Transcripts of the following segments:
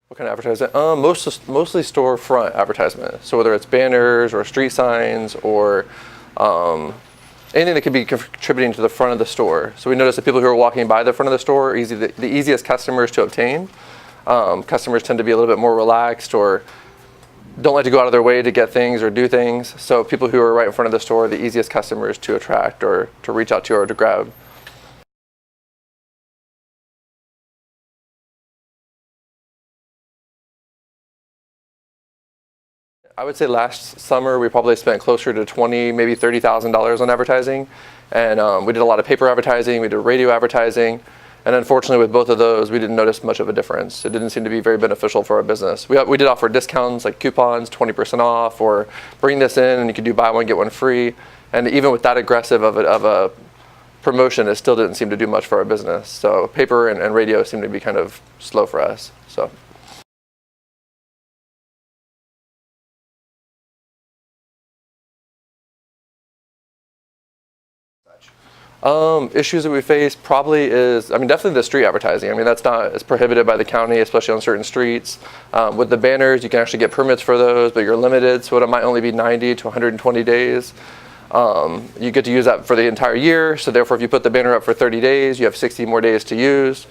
What kind of advertising? Mostly storefront advertisement. So whether it's banners or street signs or anything that could be contributing to the front of the store. So we notice that people who are walking by the front of the store are the easiest customers to obtain. Customers tend to be a little bit more relaxed or don't like to go out of their way to get things or do things. So people who are right in front of the store are the easiest customers to attract or to reach out to or to grab. I would say last summer we probably spent closer to $20,000, maybe $30,000 on advertising, and we did a lot of paper advertising, we did radio advertising, and unfortunately with both of those we didn't notice much of a difference. It didn't seem to be very beneficial for our business. We did offer discounts like coupons, 20% off, or bring this in and you could do buy one get one free, and even with that aggressive of a promotion, it still didn't seem to do much for our business. So paper and radio seemed to be kind of slow for us. So. Issues that we face probably is, definitely the street advertising. That's not as prohibited by the county, especially on certain streets. With the banners, you can actually get permits for those, but you're limited, so it might only be 90 to 120 days. You get to use that for the entire year, so therefore if you put the banner up for 30 days, you have 60 more days to use.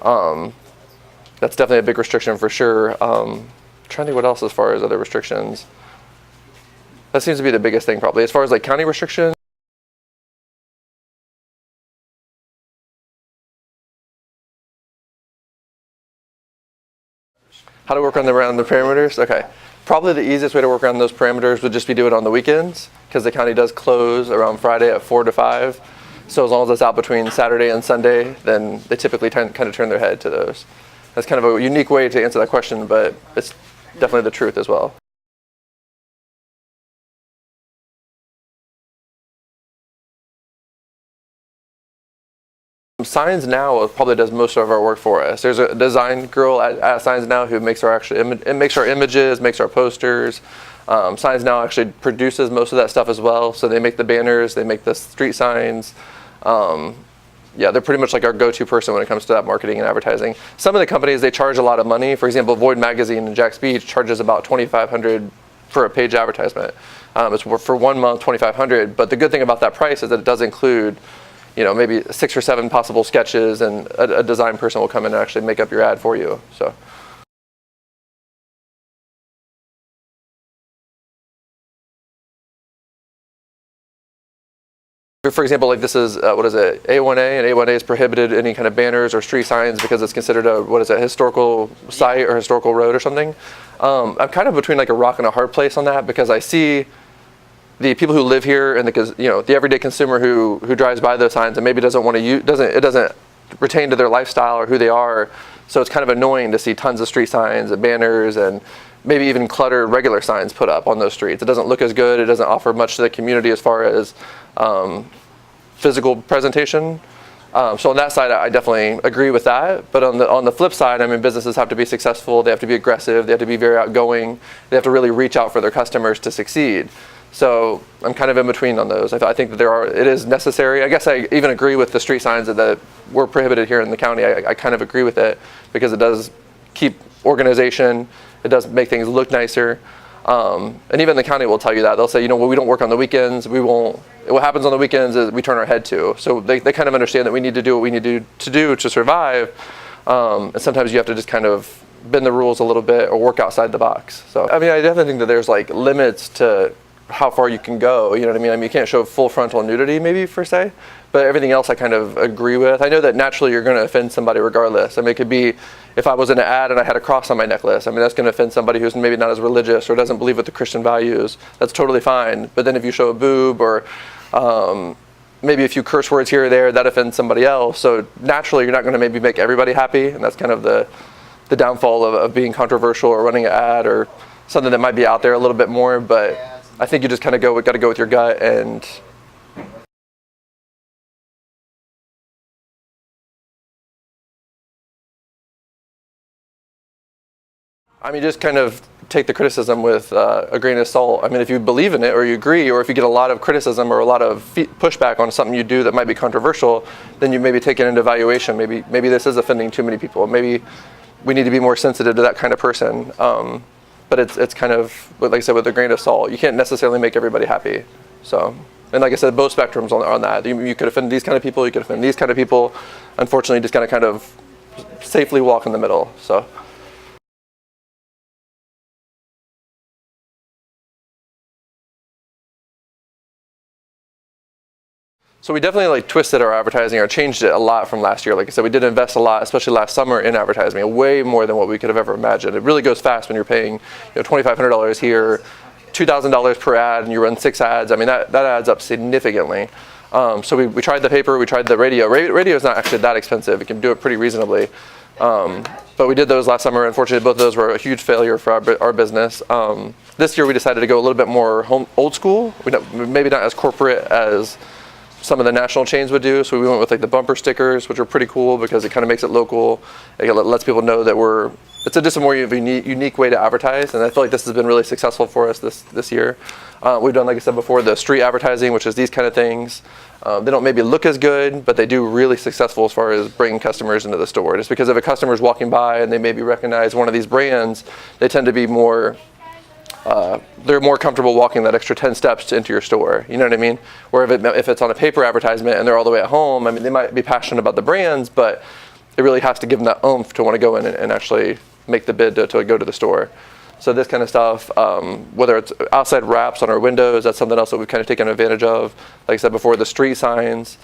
That's definitely a big restriction for sure. Trying to think what else as far as other restrictions. That seems to be the biggest thing probably. As far as like county restrictions, how to work around the parameters? Okay. Probably the easiest way to work around those parameters would just be do it on the weekends, because the county does close around Friday at 4 to 5. So as long as it's out between Saturday and Sunday, then they typically kind of turn their head to those. That's kind of a unique way to answer that question, but it's definitely the truth as well. Signs Now probably does most of our work for us. There's a design girl at Signs Now who makes our images, makes our posters. Signs Now actually produces most of that stuff as well. So they make the banners, they make the street signs. Yeah, they're pretty much like our go-to person when it comes to that marketing and advertising. Some of the companies, they charge a lot of money. For example, Void Magazine in Jack's Beach charges about $2,500 for a page advertisement. It's for 1 month, $2,500. But the good thing about that price is that it does include maybe 6 or 7 possible sketches, and a design person will come in and actually make up your ad for you. So. For example, like this is, what is it, A1A, and A1A is prohibited any kind of banners or street signs because it's considered a, historical site or historical road or something. I'm kind of between like a rock and a hard place on that, because I see the people who live here and the everyday consumer who drives by those signs and maybe doesn't want to use, it doesn't pertain to their lifestyle or who they are. So it's kind of annoying to see tons of street signs and banners and maybe even cluttered regular signs put up on those streets. It doesn't look as good. It doesn't offer much to the community as far as physical presentation. So on that side, I definitely agree with that. But on the flip side, businesses have to be successful. They have to be aggressive. They have to be very outgoing. They have to really reach out for their customers to succeed. So I'm kind of in between on those. I think that it is necessary. I guess I even agree with the street signs that were prohibited here in the county. I kind of agree with it because it does keep organization. It does make things look nicer. And even the county will tell you that. They'll say, we don't work on the weekends. We won't. What happens on the weekends is we turn our head to. So they kind of understand that we need to do what we need to do to survive. And sometimes you have to just kind of bend the rules a little bit or work outside the box. So I definitely think that there's like limits to how far you can go, you know what I mean? You can't show full frontal nudity maybe per se, but everything else I kind of agree with. I know that naturally you're going to offend somebody regardless. It could be if I was in an ad and I had a cross on my necklace, that's going to offend somebody who's maybe not as religious or doesn't believe with the Christian values. That's totally fine. But then if you show a boob or maybe a few curse words here or there, that offends somebody else. So naturally you're not going to maybe make everybody happy, and that's kind of the downfall of being controversial or running an ad or something that might be out there a little bit more, but I think you just kind of got to go with your gut and. Just kind of take the criticism with a grain of salt. If you believe in it or you agree, or if you get a lot of criticism or a lot of pushback on something you do that might be controversial, then you maybe take it into evaluation. Maybe this is offending too many people. Maybe we need to be more sensitive to that kind of person. But it's kind of, like I said, with a grain of salt. You can't necessarily make everybody happy. So, and like I said, both spectrums on that. You could offend these kind of people, you could offend these kind of people. Unfortunately, just kind of safely walk in the middle. So we definitely like twisted our advertising or changed it a lot from last year. Like I said, we did invest a lot, especially last summer, in advertising, way more than what we could have ever imagined. It really goes fast when you're paying $2,500 here, $2,000 per ad, and you run 6 ads. I mean, that adds up significantly. So we tried the paper, we tried the radio. Radio is not actually that expensive. You can do it pretty reasonably. But we did those last summer. Unfortunately, both of those were a huge failure for our business. This year we decided to go a little bit more old school. Maybe not as corporate as some of the national chains would do. So we went with like the bumper stickers, which are pretty cool because it kind of makes it local. It lets people know that it's just a more unique way to advertise. And I feel like this has been really successful for us this year. We've done, like I said before, the street advertising, which is these kind of things. They don't maybe look as good, but they do really successful as far as bringing customers into the store. Just because if a customer's walking by and they maybe recognize one of these brands, they tend to be more they're more comfortable walking that extra 10 steps into your store. You know what I mean? Where if it's on a paper advertisement and they're all the way at home, I mean, they might be passionate about the brands, but it really has to give them that oomph to want to go in and actually make the bid to go to the store. So this kind of stuff, whether it's outside wraps on our windows, that's something else that we've kind of taken advantage of. Like I said before, the street signs.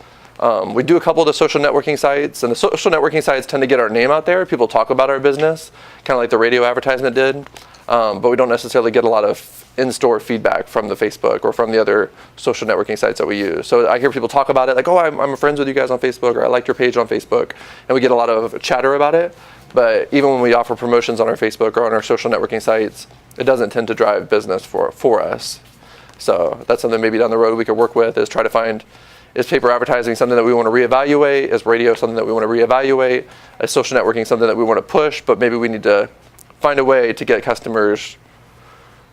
We do a couple of the social networking sites, and the social networking sites tend to get our name out there. People talk about our business, kind of like the radio advertisement did. But we don't necessarily get a lot of in-store feedback from the Facebook or from the other social networking sites that we use. So I hear people talk about it like, oh, I'm friends with you guys on Facebook, or I liked your page on Facebook, and we get a lot of chatter about it. But even when we offer promotions on our Facebook or on our social networking sites, it doesn't tend to drive business for us. So that's something maybe down the road we could work with, is try to find, is paper advertising something that we want to reevaluate? Is radio something that we want to reevaluate? Is social networking something that we want to push, but maybe we need to find a way to get customers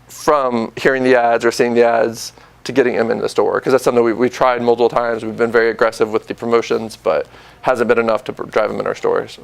from hearing the ads or seeing the ads to getting them in the store? Because that's something we've tried multiple times. We've been very aggressive with the promotions, but hasn't been enough to drive them in our stores.